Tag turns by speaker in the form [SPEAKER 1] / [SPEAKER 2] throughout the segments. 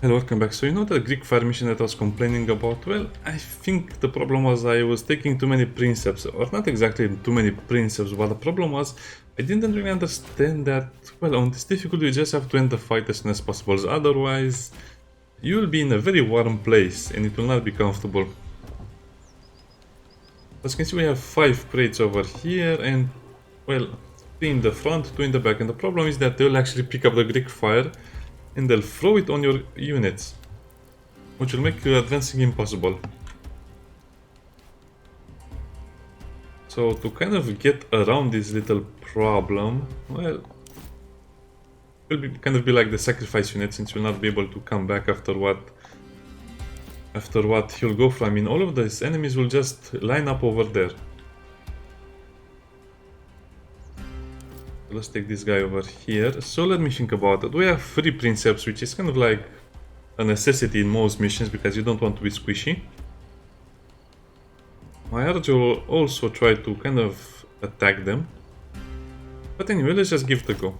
[SPEAKER 1] Hello, welcome back. So you know the Greek fire mission that I was complaining about? Well, I think the problem was I was taking too many precepts, or not exactly too many precepts, but the problem was I didn't really understand that, well, on this difficulty you just have to end the fight as soon as possible, otherwise you will be in a very warm place and it will not be comfortable. As you can see, we have 5 crates over here and, well, 3 in the front, 2 in the back, and the problem is that they'll actually pick up the Greek fire and they'll throw it on your units, which will make advancing impossible. So to kind of get around this little problem, well, it will kind of be like the sacrifice unit, since you'll not be able to come back after what he'll go for. I mean, all of these enemies will just line up over there. Let's take this guy over here. So let me think about it. We have 3 princeps, which is kind of like a necessity in most missions because you don't want to be squishy. My archer will also try to kind of attack them. But anyway, let's just give it a go.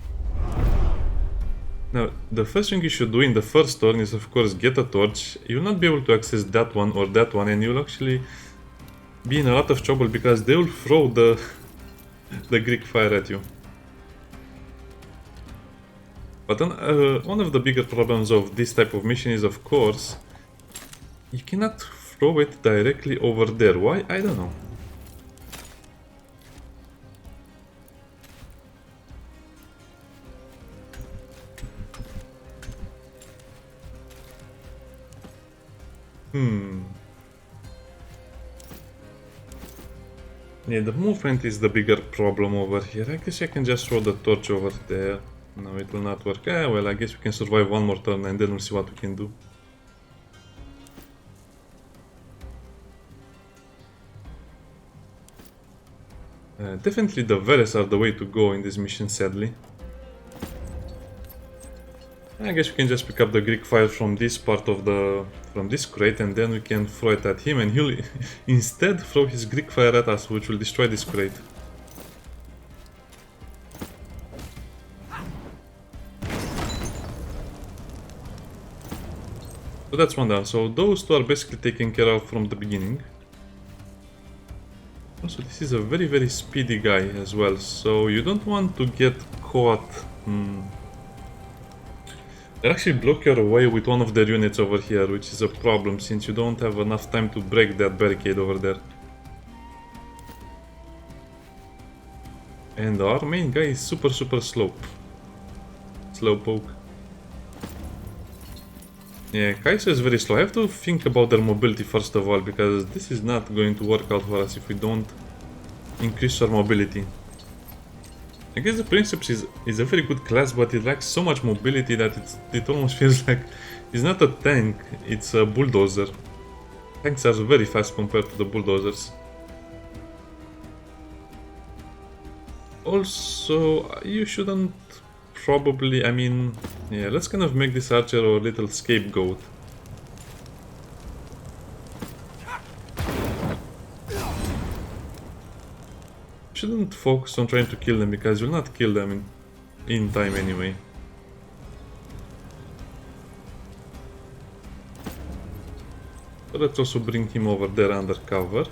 [SPEAKER 1] Now, the first thing you should do in the first turn is, of course, get a torch. You'll not be able to access that one or that one, and you'll actually be in a lot of trouble because they will throw the Greek fire at you. But then, one of the bigger problems of this type of mission is, of course, you cannot throw it directly over there. Why? I don't know. Yeah, the movement is the bigger problem over here. I guess I can just throw the torch over there. No, it will not work. Ah, well, I guess we can survive one more turn and then we'll see what we can do. Definitely the Veres are the way to go in this mission, sadly. I guess we can just pick up the Greek fire from this part of from this crate, and then we can throw it at him, and he'll instead throw his Greek fire at us, which will destroy this crate. So that's one down. So those two are basically taken care of from the beginning. Also, this is a very speedy guy as well, so you don't want to get caught. They actually block your way with one of their units over here, which is a problem since you don't have enough time to break that barricade over there. And our main guy is super slowpoke. Yeah, Kaiser is very slow. I have to think about their mobility first of all, because this is not going to work out for us if we don't increase our mobility. I guess the Princeps is a very good class, but it lacks so much mobility that it almost feels like it's not a tank, it's a bulldozer. Tanks are very fast compared to the bulldozers. Also, you shouldn't probably, I mean, yeah, let's kind of make this archer our little scapegoat. Shouldn't focus on trying to kill them because you'll not kill them in time anyway. So let's also bring him over there under cover.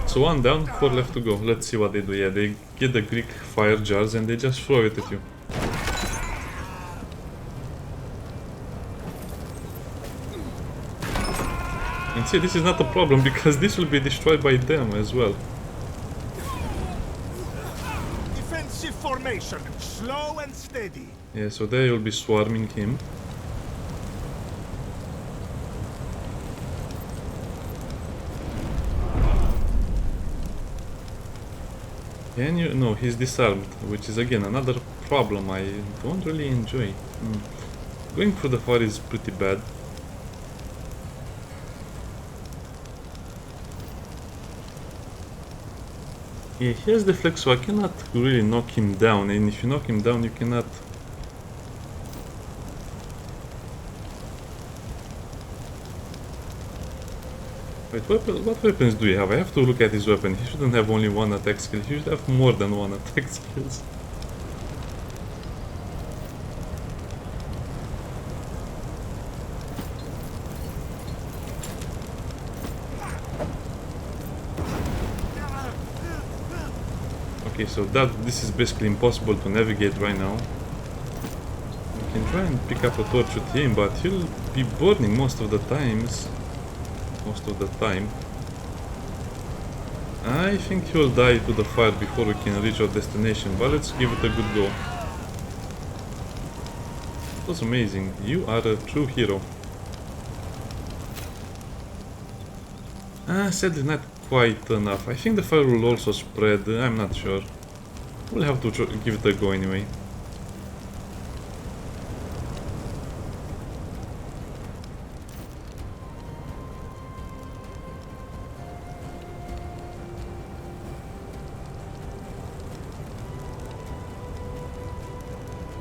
[SPEAKER 1] So 1 down, 4 left to go. Let's see what they do. Yeah, they get the Greek fire jars and they just throw it at you. And see, this is not a problem because this will be destroyed by them as well.
[SPEAKER 2] Defensive formation, slow and steady.
[SPEAKER 1] Yeah, so they will be swarming him. And you know, he's disarmed, which is again another problem I don't really enjoy. Going through the fire is pretty bad. Yeah, he has the flex, so I cannot really knock him down, and if you knock him down, you cannot... Wait, what weapons do you have? I have to look at his weapon. He shouldn't have only one attack skill. He should have more than one attack skills. Okay, so this is basically impossible to navigate right now. We can try and pick up a torch with him, but he'll be burning most of the time. I think he'll die to the fire before we can reach our destination, but let's give it a good go. It was amazing. You are a true hero. Sadly not quite enough. I think the fire will also spread. I'm not sure. We'll have to give it a go anyway.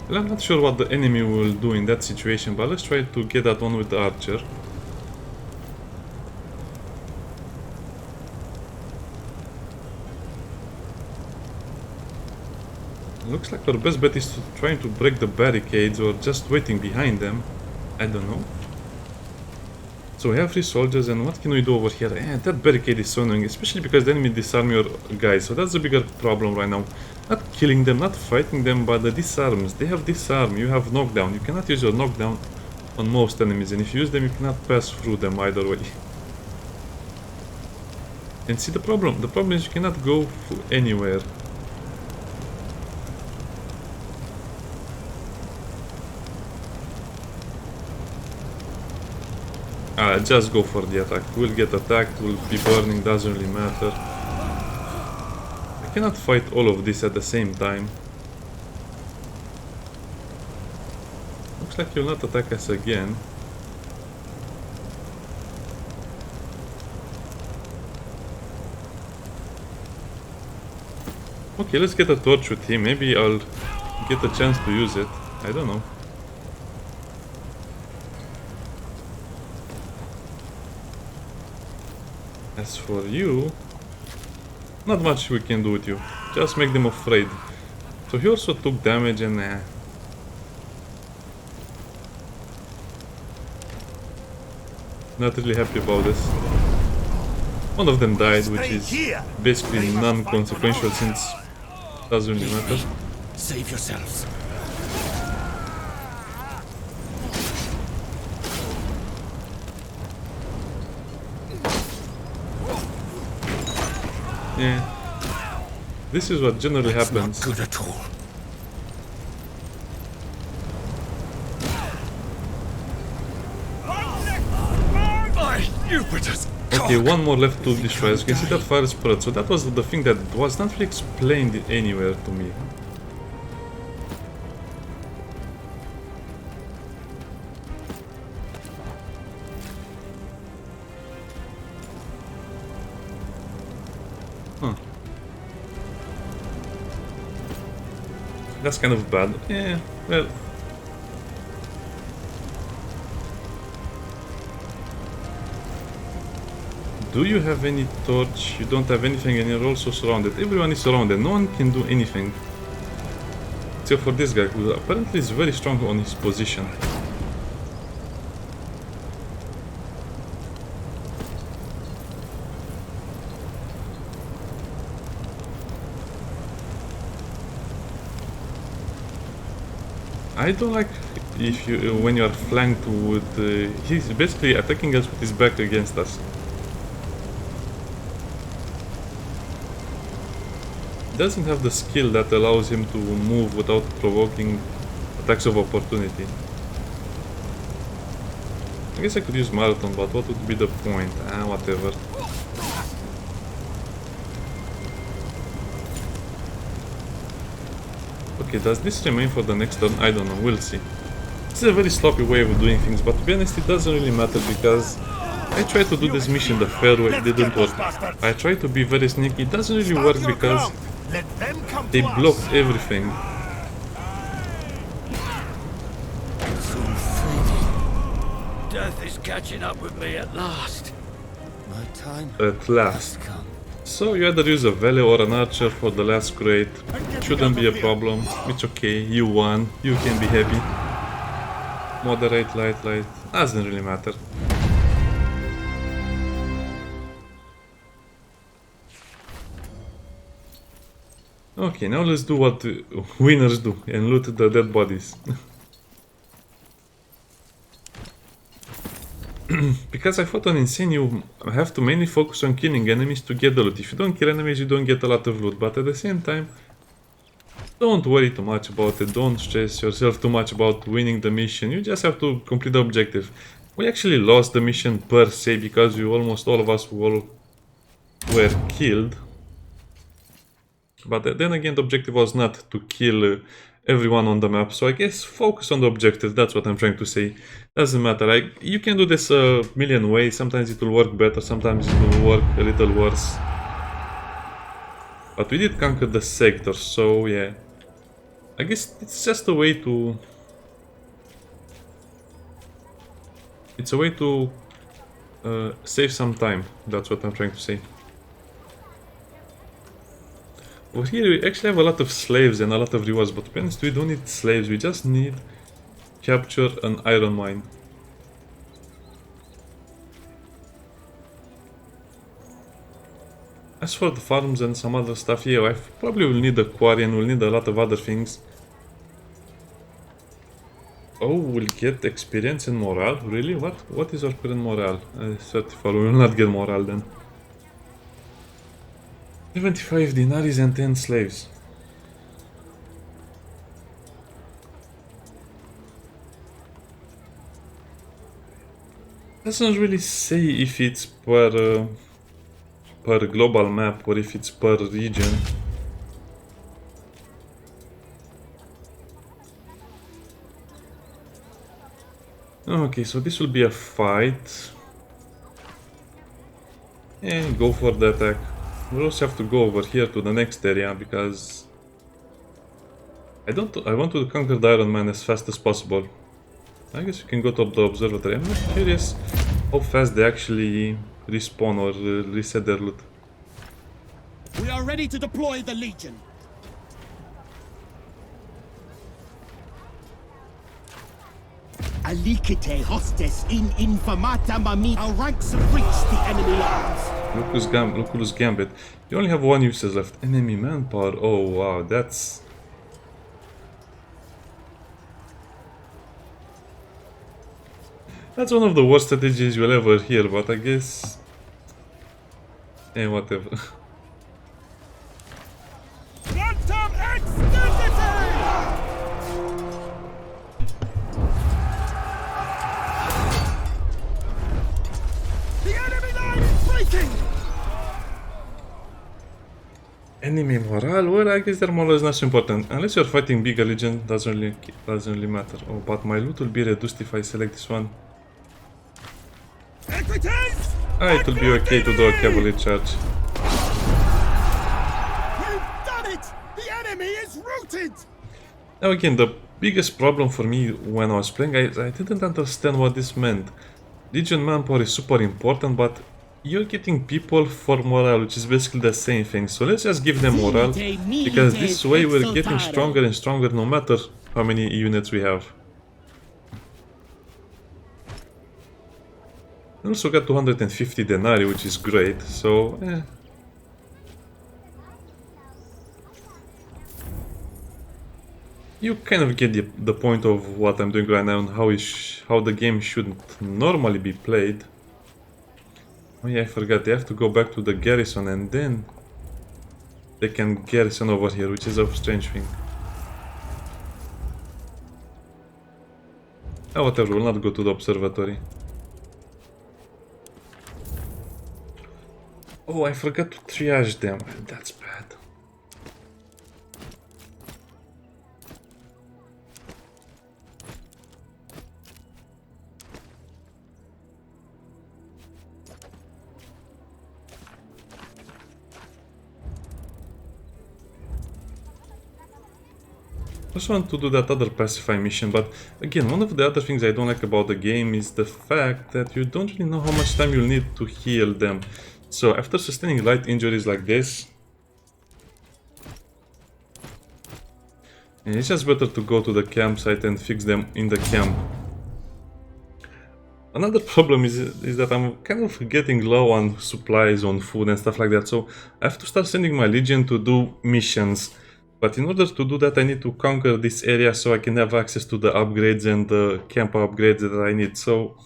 [SPEAKER 1] Well, I'm not sure what the enemy will do in that situation, but let's try to get that one with the archer. Looks like our best bet is trying to break the barricades or just waiting behind them. I don't know. So we have 3 soldiers, and what can we do over here? That barricade is so annoying, especially because the enemy disarm your guys, so that's the bigger problem right now. Not killing them, not fighting them, but the disarms. They have disarm, you have knockdown. You cannot use your knockdown on most enemies, and if you use them, you cannot pass through them either way. And see the problem? The problem is you cannot go anywhere. Just go for the attack. We'll get attacked, we'll be burning, doesn't really matter. I cannot fight all of this at the same time. Looks like you'll not attack us again. Okay, let's get a torch with him. Maybe I'll get a chance to use it. I don't know. As for you, not much we can do with you. Just make them afraid. So he also took damage and not really happy about this. One of them died, which is basically non-consequential since it doesn't really matter.
[SPEAKER 3] Save yourselves.
[SPEAKER 1] Yeah, this is what generally happens.
[SPEAKER 3] Not good at all.
[SPEAKER 1] Okay, one more left to destroy. As you can see, that fire spread. So that was the thing that was not really explained anywhere to me. Huh. That's kind of bad. Yeah, well. Do you have any torch? You don't have anything and you're also surrounded. Everyone is surrounded. No one can do anything. Except for this guy, who apparently is very strong on his position. I don't like if you when you are flanked with. He's basically attacking us with his back against us. Doesn't have the skill that allows him to move without provoking attacks of opportunity. I guess I could use Marathon, but what would be the point? Whatever. Okay, does this remain for the next turn? I don't know, we'll see. This is a very sloppy way of doing things, but to be honest, it doesn't really matter because I tried to do this mission the fair way, it didn't work. I tried to be very sneaky, it doesn't really work because they blocked everything.
[SPEAKER 3] Death is catching up with me at last. time
[SPEAKER 1] at last.
[SPEAKER 3] has come.
[SPEAKER 1] So you either use a Valley or an Archer for the last crate. Shouldn't be a problem. It's okay. You won. You can be happy. Moderate, light. Doesn't really matter. Okay, now let's do what winners do and loot the dead bodies. Because I fought on Insane, you have to mainly focus on killing enemies to get the loot. If you don't kill enemies, you don't get a lot of loot. But at the same time, don't worry too much about it. Don't stress yourself too much about winning the mission. You just have to complete the objective. We actually lost the mission per se because almost all of us were killed. But then again, the objective was not to kill everyone on the map. So I guess focus on the objective. That's what I'm trying to say. Doesn't matter. You can do this a million ways. Sometimes it will work better. Sometimes it will work a little worse. But we did conquer the sector. So yeah. I guess it's just a way to... It's a way to save some time. That's what I'm trying to say. Over here we actually have a lot of slaves and a lot of rewards, but to be honest, we don't need slaves, we just need capture an iron mine. As for the farms and some other stuff, yeah, I probably will need a quarry and we'll need a lot of other things. Oh, we'll get experience and morale? Really? What is our current morale? 34, we will not get morale then. 75 dinaris and 10 slaves. Doesn't really say if it's per global map or if it's per region. Okay, so this will be a fight. And go for the attack. We'll also have to go over here to the next area because I want to conquer the Iron Man as fast as possible. I guess we can go to the observatory. I'm not curious how fast they actually respawn or reset their loot.
[SPEAKER 3] We are ready to deploy the Legion. Alicite hostes in infamata mami. Our ranks have reached the enemy lines.
[SPEAKER 1] Lucullus Gambit. You only have one uses left. Enemy manpower. Oh wow, that's... That's one of the worst strategies you'll ever hear, but I guess... Eh, whatever.
[SPEAKER 2] Quantum extensity! The enemy line is breaking!
[SPEAKER 1] Enemy morale? Well, I guess their morale is not so important. Unless you're fighting bigger legion, doesn't really matter. Oh, but my loot will be reduced if I select this one.
[SPEAKER 2] Equities!
[SPEAKER 1] It will be okay to do a cavalry charge.
[SPEAKER 2] You've done it! The enemy is routed!
[SPEAKER 1] Now again, the biggest problem for me when I was playing, I didn't understand what this meant. Legion manpower is super important, but you're getting people for morale, which is basically the same thing. So let's just give them morale, because this way we're getting stronger and stronger no matter how many units we have. I also got 250 denarii, which is great, so you kind of get the point of what I'm doing right now and how the game should normally be played. Oh yeah, I forgot, they have to go back to the garrison and then they can garrison over here, which is a strange thing. Oh, whatever, we'll not go to the observatory. Oh, I forgot to triage them. That's bad. also want to do that other pacify mission, but again, one of the other things I don't like about the game is the fact that you don't really know how much time you'll need to heal them. So after sustaining light injuries like this, it's just better to go to the campsite and fix them in the camp. Another problem is that I'm kind of getting low on supplies, on food and stuff like that, so I have to start sending my legion to do missions. But in order to do that, I need to conquer this area so I can have access to the upgrades and the camp upgrades that I need. So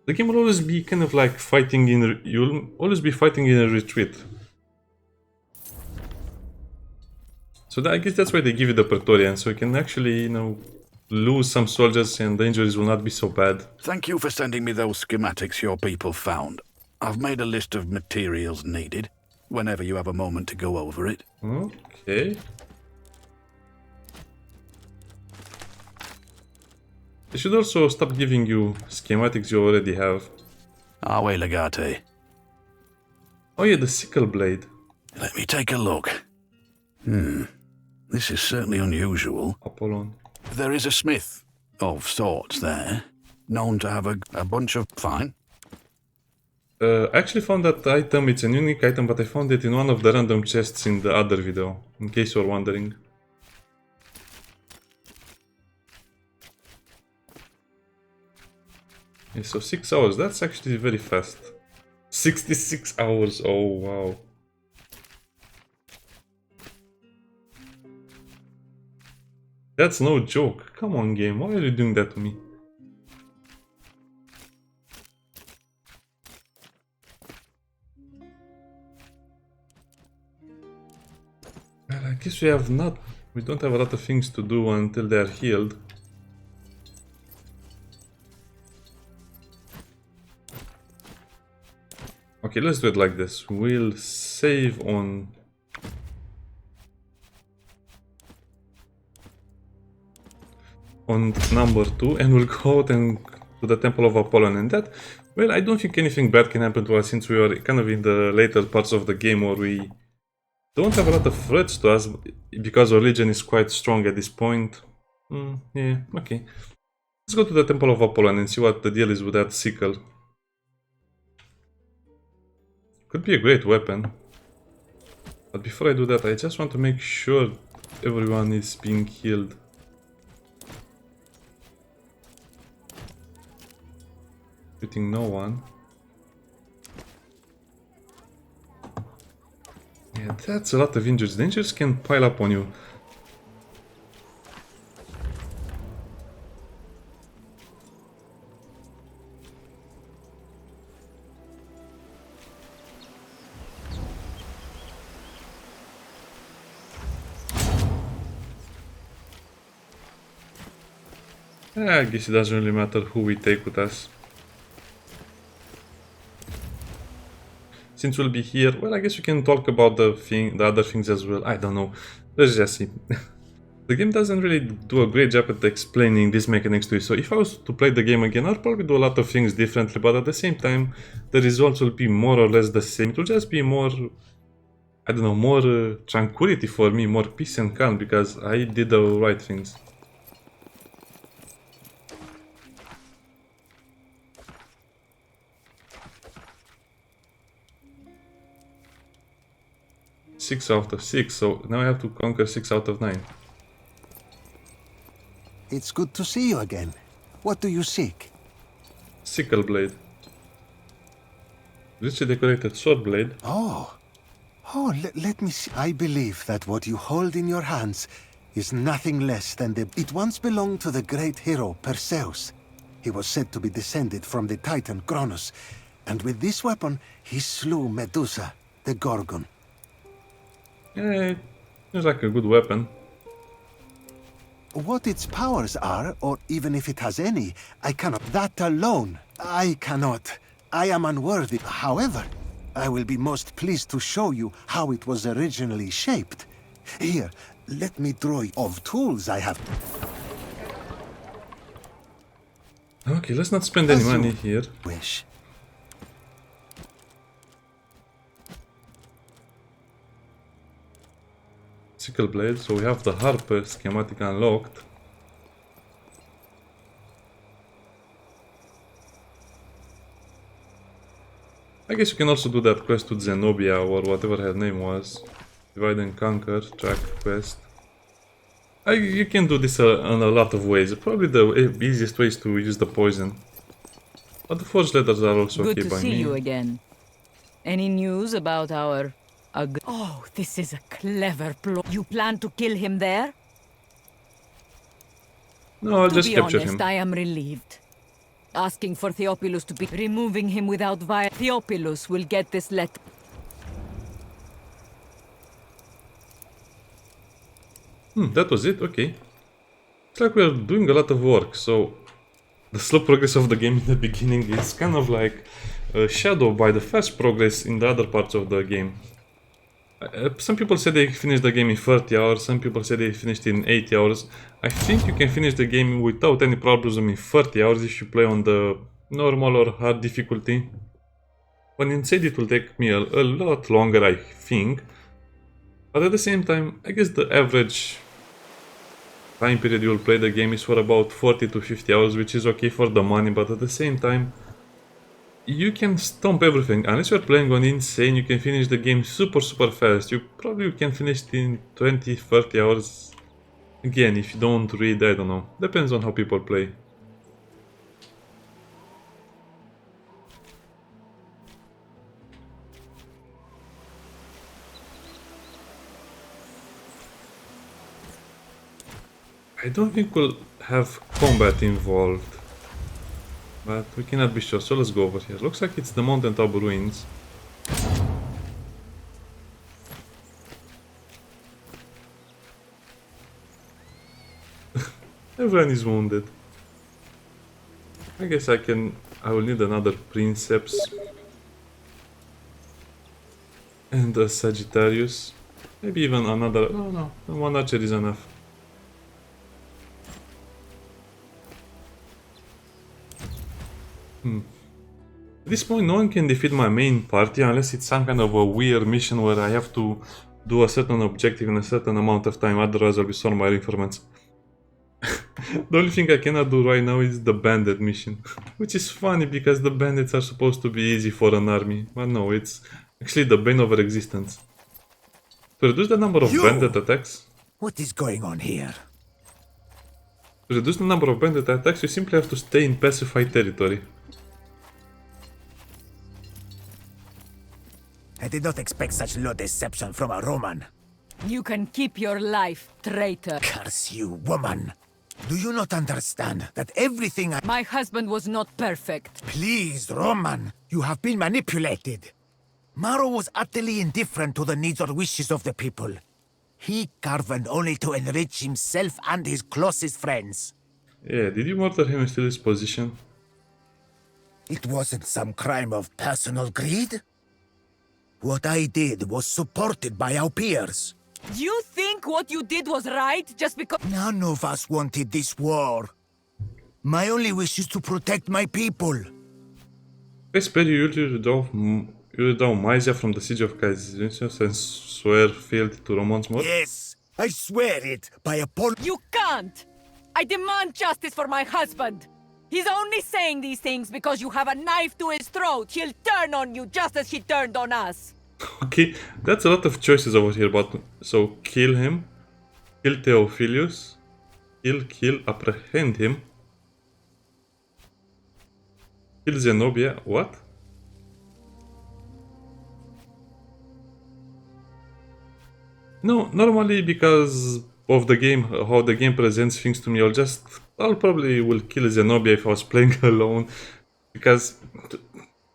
[SPEAKER 1] the game will always be kind of like fighting in... You'll always be fighting in a retreat. So I guess that's why they give you the Praetorian, so you can actually, you know, lose some soldiers and the injuries will not be so bad.
[SPEAKER 4] Thank you for sending me those schematics your people found. I've made a list of materials needed, whenever you have a moment to go over it.
[SPEAKER 1] Okay. They should also stop giving you schematics you already have.
[SPEAKER 4] Awe Legate.
[SPEAKER 1] Oh yeah, the sickle blade.
[SPEAKER 4] Let me take a look. This is certainly unusual.
[SPEAKER 1] Apollon.
[SPEAKER 4] There is a smith, of sorts there, known to have a bunch of... Fine.
[SPEAKER 1] I actually found that item, it's a unique item, but I found it in one of the random chests in the other video, in case you're wondering. Okay, so 6 hours, that's actually very fast. 66 hours, oh wow. That's no joke. Come on, game, why are you doing that to me? Well, I guess we don't have a lot of things to do until they are healed. Okay, let's do it like this. We'll save on... number 2 and we'll go out and to the Temple of Apollon, and that, well, I don't think anything bad can happen to us since we are kind of in the later parts of the game where we don't have a lot of threats to us because our legion is quite strong at this point. Yeah, okay. Let's go to the Temple of Apollon and see what the deal is with that sickle. Could be a great weapon. But before I do that, I just want to make sure everyone is being healed. Shooting no one. Yeah, that's a lot of injuries. The injuries can pile up on you. I guess it doesn't really matter who we take with us. Since we'll be here, well, I guess we can talk about the other things as well. I don't know. Let's just see. The game doesn't really do a great job at explaining these mechanics to you. So if I was to play the game again, I'd probably do a lot of things differently, but at the same time, the results will be more or less the same. It will just be more, I don't know, more tranquility for me, more peace and calm, because I did the right things. Six out of 6, so now I have to conquer 6 out of 9.
[SPEAKER 5] It's good to see you again. What do you seek?
[SPEAKER 1] Sickle blade. Richly decorated sword blade.
[SPEAKER 5] Oh, let me see. I believe that what you hold in your hands is nothing less than It once belonged to the great hero Perseus. He was said to be descended from the Titan Kronos, and with this weapon he slew Medusa, the Gorgon.
[SPEAKER 1] Yeah, it seems like a good weapon.
[SPEAKER 5] What its powers are, or even if it has any, I cannot. That alone, I cannot. I am unworthy. However, I will be most pleased to show you how it was originally shaped. Here, let me draw you of tools I have.
[SPEAKER 1] Okay, let's not spend any money here.
[SPEAKER 5] Wish.
[SPEAKER 1] sickle blade, so we have the Harpe schematic unlocked. I guess you can also do that quest with Zenobia or whatever her name was. Divide and conquer, track quest. You can do this in a lot of ways. Probably the easiest way is to use the poison. But the forged letters are also
[SPEAKER 6] Good
[SPEAKER 1] okay
[SPEAKER 6] to
[SPEAKER 1] by
[SPEAKER 6] see
[SPEAKER 1] me.
[SPEAKER 6] you again. Any news about our... Oh, this is a clever plot. You plan to kill him there?
[SPEAKER 1] No, I'll
[SPEAKER 6] To
[SPEAKER 1] just
[SPEAKER 6] be
[SPEAKER 1] capture
[SPEAKER 6] honest,
[SPEAKER 1] him.
[SPEAKER 6] I am relieved. Asking for Theophilus to be... Removing him without violence. Theophilus will get this letter.
[SPEAKER 1] That was it, okay. It's like we're doing a lot of work, so... The slow progress of the game in the beginning is kind of like shadowed by the fast progress in the other parts of the game. Some people say they finished the game in 30 hours, some people say they finished in 80 hours. I think you can finish the game without any problems in 30 hours if you play on the normal or hard difficulty. When instead it will take me a lot longer, I think. But at the same time, I guess the average time period you will play the game is for about 40 to 50 hours, which is okay for the money, but at the same time, you can stomp everything. Unless you're playing on insane, you can finish the game super fast. You probably can finish it in 20-30 hours. Again, if you don't read, I don't know. Depends on how people play. I don't think we'll have combat involved. But we cannot be sure, so let's go over here. Looks like it's the mountaintop ruins. Everyone is wounded. I guess I will need another Princeps. And a Sagittarius. Maybe even another... Oh no, one archer is enough. At this point, no one can defeat my main party unless it's some kind of a weird mission where I have to do a certain objective in a certain amount of time, otherwise I'll be sworn by informants. The only thing I cannot do right now is the bandit mission, which is funny because the bandits are supposed to be easy for an army, but no, it's actually the bane of our existence. To reduce the number of bandit attacks...
[SPEAKER 3] What is going on here?
[SPEAKER 1] To reduce the number of bandit attacks, you simply have to stay in pacified territory.
[SPEAKER 3] I did not expect such low deception from a Roman.
[SPEAKER 6] You can keep your life, traitor.
[SPEAKER 3] Curse you, woman. Do you not understand that everything I...
[SPEAKER 6] My husband was not perfect.
[SPEAKER 3] Please, Roman, you have been manipulated. Maro was utterly indifferent to the needs or wishes of the people. He governed only to enrich himself and his closest friends.
[SPEAKER 1] Yeah, did you murder him and steal his position?
[SPEAKER 3] It wasn't some crime of personal greed. What I did was supported by our peers.
[SPEAKER 6] You think what you did was right just because...
[SPEAKER 3] None of us wanted this war. My only wish is to protect my people.
[SPEAKER 1] I spare you withdraw Mysia from the siege of Caesarius and swear fealty to Romans more?
[SPEAKER 3] Yes, I swear it by Apollo.
[SPEAKER 6] You can't! I demand justice for my husband! He's only saying these things because you have a knife to his throat. He'll turn on you just as he turned on us.
[SPEAKER 1] Okay, that's a lot of choices over here, but... So, kill him. Kill Teophilus. Kill, apprehend him. Kill Zenobia. What? No, normally because of the game, how the game presents things to me, I'll probably will kill Zenobia if I was playing alone, because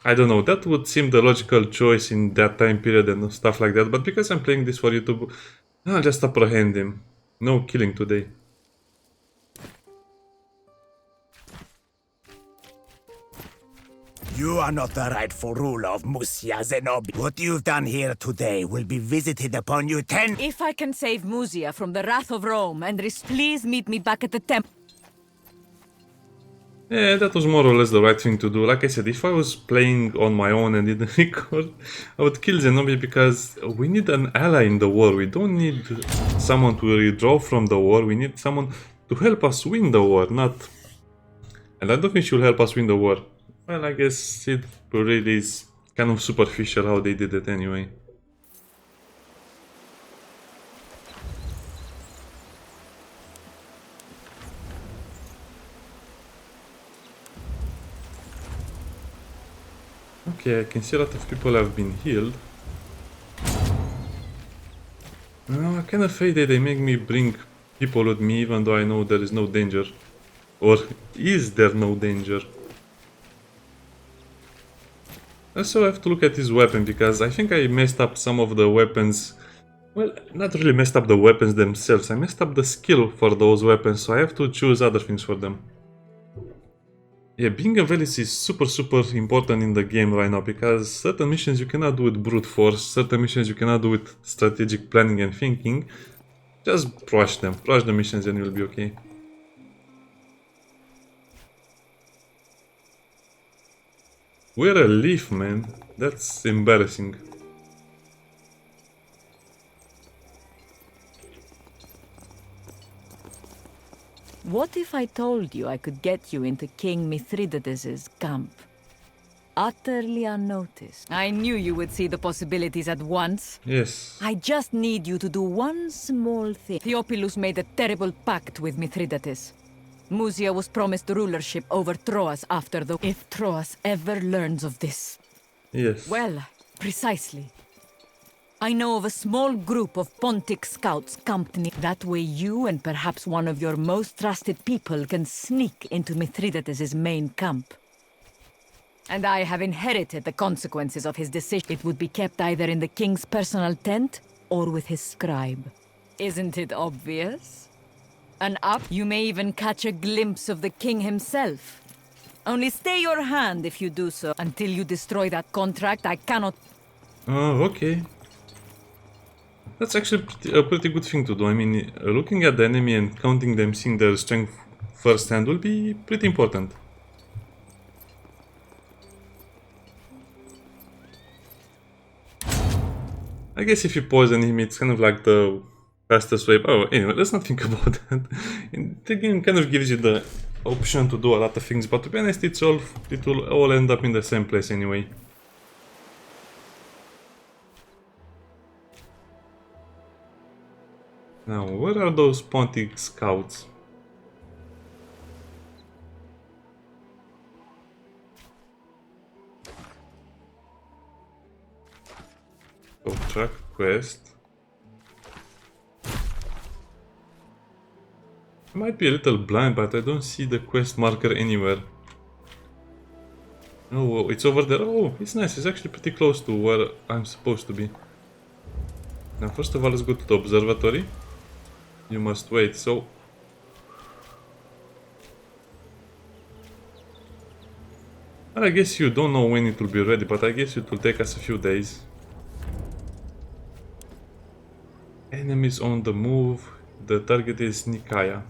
[SPEAKER 1] I don't know, that would seem the logical choice in that time period and stuff like that, but because I'm playing this for YouTube, I'll just apprehend him. No killing today.
[SPEAKER 3] You are not the rightful ruler of Musia, Zenobi. What you've done here today will be visited upon you 10...
[SPEAKER 6] If I can save Musia from the wrath of Rome and please meet me back at the temple.
[SPEAKER 1] Yeah, that was more or less the right thing to do. Like I said, if I was playing on my own and didn't record, I would kill Zenobia because we need an ally in the war. We don't need someone to withdraw from the war. We need someone to help us win the war, not... And I don't think she'll help us win the war. Well, I guess it really is kind of superficial how they did it anyway. Okay, I can see a lot of people have been healed. I kind of hate that they make me bring people with me even though I know there is no danger. Or is there no danger? Also, I have to look at his weapon because I think I messed up some of the weapons. Well, not really messed up the weapons themselves. I messed up the skill for those weapons, so I have to choose other things for them. Yeah, being a Velis is super important in the game right now because certain missions you cannot do with brute force, certain missions you cannot do with strategic planning and thinking. Just rush them. Rush the missions and you'll be okay. We're a leaf, man. That's embarrassing.
[SPEAKER 6] What if I told you I could get you into King Mithridates' camp? Utterly unnoticed. I knew you would see the possibilities at once.
[SPEAKER 1] Yes.
[SPEAKER 6] I just need you to do one small thing. Theophilus made a terrible pact with Mithridates. Musia was promised rulership over Troas after the... If Troas ever learns of this...
[SPEAKER 1] Yes.
[SPEAKER 6] Well, precisely. I know of a small group of Pontic scouts camped near. That way you and perhaps one of your most trusted people can sneak into Mithridates' main camp. And I have inherited the consequences of his decision. It would be kept either in the king's personal tent or with his scribe. Isn't it obvious? You may even catch a glimpse of the king himself. Only stay your hand if you do so. Until you destroy that contract, I cannot...
[SPEAKER 1] Oh, okay. That's actually a pretty good thing to do. I mean, looking at the enemy and counting them, seeing their strength firsthand will be pretty important. I guess if you poison him, it's kind of like the fastest way. Oh, anyway, let's not think about that. The game kind of gives you the option to do a lot of things, but to be honest, it will all end up in the same place anyway. Now, where are those Pontic scouts? Oh, track quest. I might be a little blind, but I don't see the quest marker anywhere. Oh, it's over there. Oh, it's nice. It's actually pretty close to where I'm supposed to be. Now, first of all, let's go to the observatory. You must wait, so... Well, I guess you don't know when it will be ready, but I guess it will take us a few days. Enemies on the move. The target is Nikaya.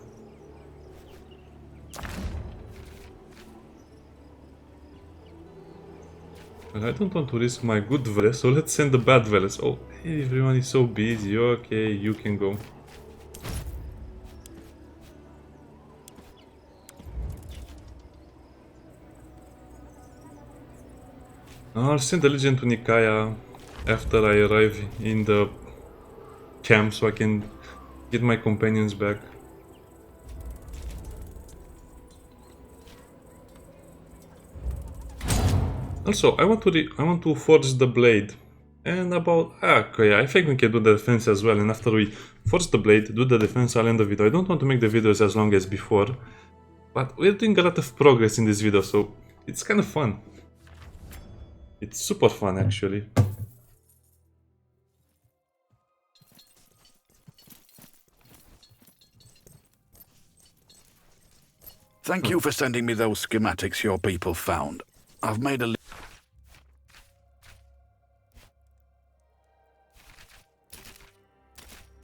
[SPEAKER 1] Well, I don't want to risk my good Veles, so let's send the bad Veles. Oh, hey, everyone is so busy. Okay, you can go. I'll send a legend to Nikaya after I arrive in the camp so I can get my companions back. Also, I want to forge the blade. And about... okay, I think we can do the defense as well. And after we forge the blade, do the defense, I'll end the video. I don't want to make the videos as long as before. But we're doing a lot of progress in this video, so it's kind of fun. It's super fun, actually.
[SPEAKER 4] Thank you for sending me those schematics your people found. I've made a...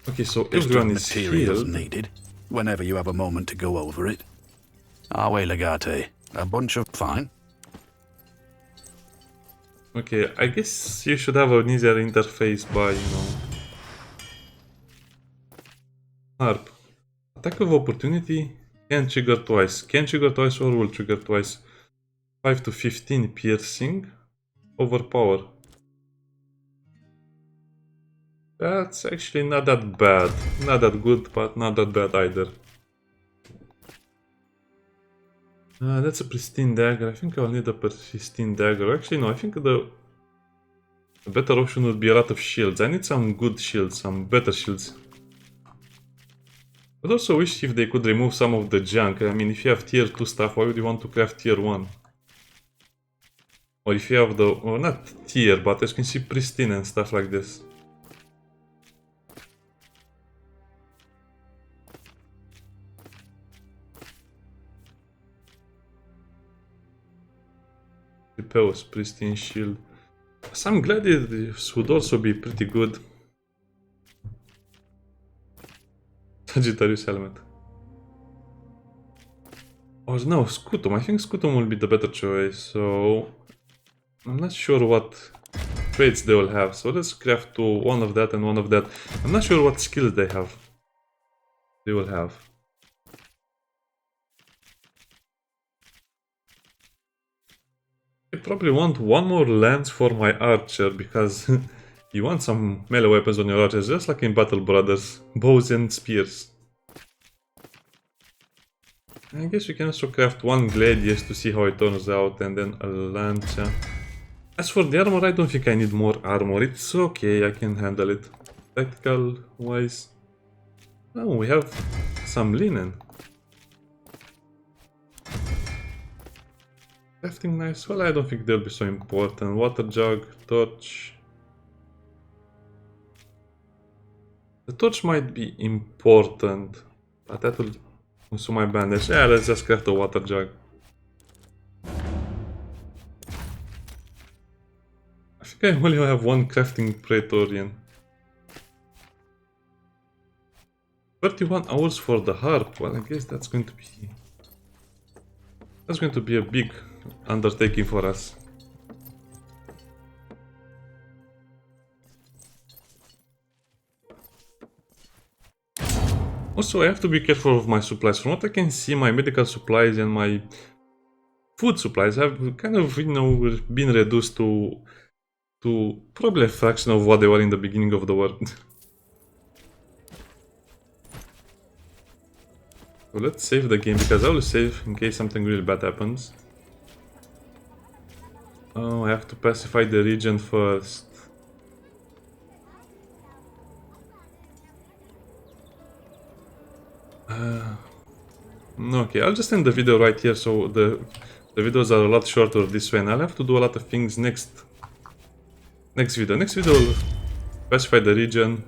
[SPEAKER 1] Okay, so
[SPEAKER 4] list
[SPEAKER 1] everyone
[SPEAKER 4] of
[SPEAKER 1] is
[SPEAKER 4] materials
[SPEAKER 1] healed.
[SPEAKER 4] needed, whenever you have a moment to go over it. Awe legate. A bunch of fine.
[SPEAKER 1] Okay, I guess you should have an easier interface by, you know... Harpe. Attack of opportunity can trigger twice. Can trigger twice or will trigger twice. 5 to 15 piercing. Overpower. That's actually not that bad. Not that good, but not that bad either. That's a pristine dagger. I think I'll need a pristine dagger. Actually, no, I think the better option would be a lot of shields. I need some good shields, some better shields. I'd also wish if they could remove some of the junk. I mean, if you have tier 2 stuff, why would you want to craft tier 1? Or if you have the... well, not tier, but as you can see, pristine and stuff like this. Teophilus, pristine shield. Some gladiators would also be pretty good. Sagittarius helmet. Or no, Scutum. I think Scutum will be the better choice. So I'm not sure what traits they will have. So let's craft one of that and one of that. I'm not sure what skills they have. They will have. I probably want one more lance for my archer because you want some melee weapons on your archers, just like in Battle Brothers, bows and spears. I guess you can also craft one gladius to see how it turns out, and then a lance. As for the armor, I don't think I need more armor. It's okay, I can handle it. Tactical wise. Oh, we have some linen. Crafting knives, well, I don't think they'll be so important. Water jug, torch. The torch might be important, but that will consume my bandage. Yeah, let's just craft the water jug. I think I only have one crafting praetorian. 31 hours for the harp. Well, I guess that's going to be... that's going to be a big undertaking for us. Also, I have to be careful of my supplies. From what I can see, my medical supplies and my food supplies have kind of, you know, been reduced to probably a fraction of what they were in the beginning of the world. So let's save the game, because I will save in case something really bad happens. Oh, I have to pacify the region first. Okay, I'll just end the video right here, so the videos are a lot shorter this way, and I'll have to do a lot of things next video. Next video, will pacify the region,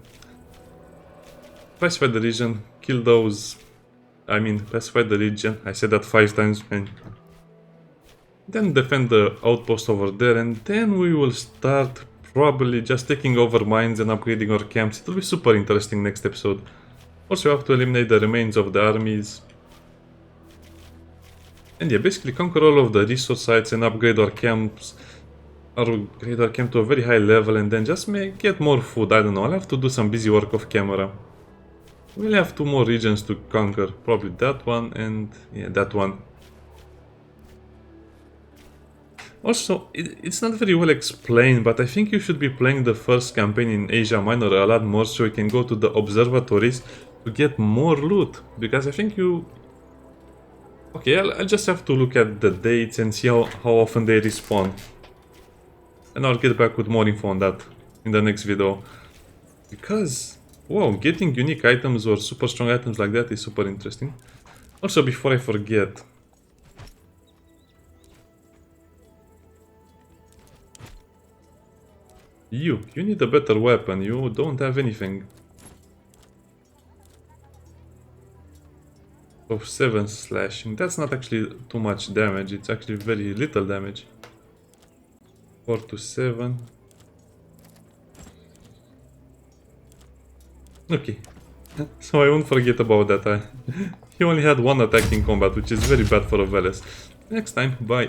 [SPEAKER 1] kill those... I mean, pacify the region. I said that 5 times, man. Then defend the outpost over there, and then we will start probably just taking over mines and upgrading our camps. It will be super interesting next episode. Also, we have to eliminate the remains of the armies. And yeah, basically conquer all of the resource sites and upgrade our camps. Upgrade our camp to a very high level, and then just get more food. I don't know, I'll have to do some busy work off camera. We'll have 2 more regions to conquer. Probably that one and yeah, that one. Also, it's not very well explained, but I think you should be playing the first campaign in Asia Minor a lot more, so you can go to the observatories to get more loot. Because I think you... okay, I'll just have to look at the dates and see how often they respawn. And I'll get back with more info on that in the next video. Because, wow, getting unique items or super strong items like that is super interesting. Also, before I forget... You need a better weapon, you don't have anything. Of 7 slashing, that's not actually too much damage, it's actually very little damage. 4 to 7. Okay, so I won't forget about that. He only had 1 attack in combat, which is very bad for a Veles. next time. Bye.